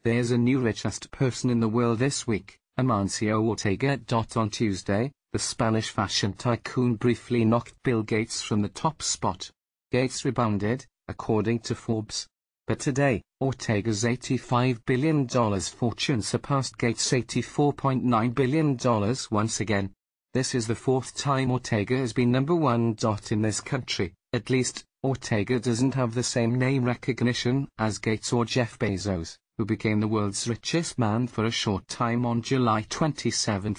There's a new richest person in the world this week, Amancio Ortega. On Tuesday, the Spanish fashion tycoon briefly knocked Bill Gates from the top spot. Gates rebounded, according to Forbes. But today, Ortega's $85 billion fortune surpassed Gates' $84.9 billion once again. This is the fourth time Ortega has been number one. In this country, at least, Ortega doesn't have the same name recognition as Gates or Jeff Bezos, who became the world's richest man for a short time on July 27.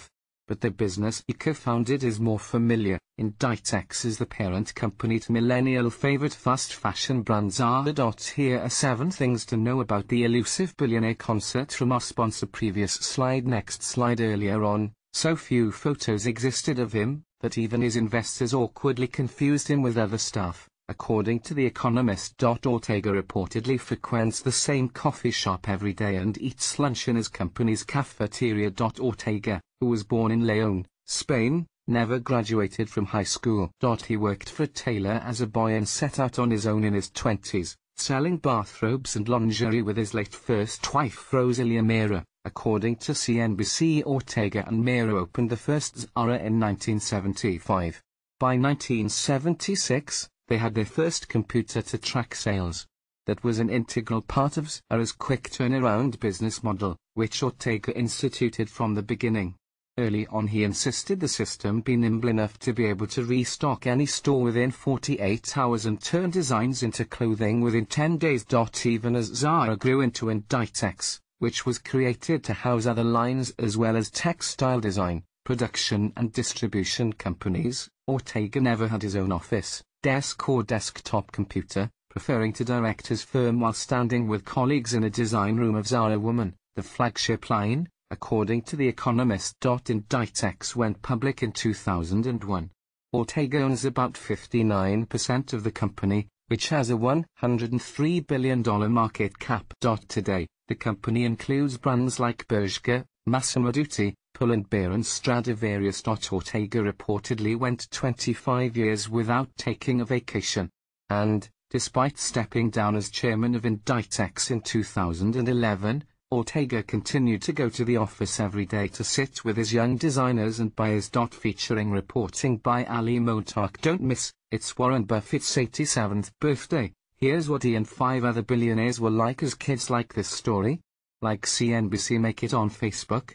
But the business he co-founded is more familiar. Inditex is the parent company to millennial favorite fast fashion brand Zara. Here are 7 things to know about the elusive billionaire. Concert from our sponsor. Previous slide. Next slide. Earlier on, so few photos existed of him, that even his investors awkwardly confused him with other stuff, according to The Economist. Ortega reportedly frequents the same coffee shop every day and eats lunch in his company's cafeteria. Ortega, who was born in León, Spain, never graduated from high school. He worked for a tailor as a boy and set out on his own in his 20s, selling bathrobes and lingerie with his late first wife Rosalia Mera. According to CNBC, Ortega and Mera opened the first Zara in 1975. By 1976, they had their first computer to track sales. That was an integral part of Zara's quick turnaround business model, which Ortega instituted from the beginning. Early on, he insisted the system be nimble enough to be able to restock any store within 48 hours and turn designs into clothing within 10 days. Even as Zara grew into Inditex, which was created to house other lines as well as textile design, production and distribution companies, Ortega never had his own office, desk or desktop computer, preferring to direct his firm while standing with colleagues in a design room of Zara Woman, the flagship line, according to The Economist. Inditex went public in 2001. Ortega owns about 59% of the company, which has a $103 billion market cap. Today, the company includes brands like Bershka, Massimo Dutti, Pull&Bear and Stradivarius. Ortega reportedly went 25 years without taking a vacation. And, despite stepping down as chairman of Inditex in 2011, Ortega continued to go to the office every day to sit with his young designers and buyers. Featuring reporting by Ali Motark. Don't miss, it's Warren Buffett's 87th birthday. Here's what he and 5 other billionaires were like as kids. Like this story? Like CNBC. Make it on Facebook.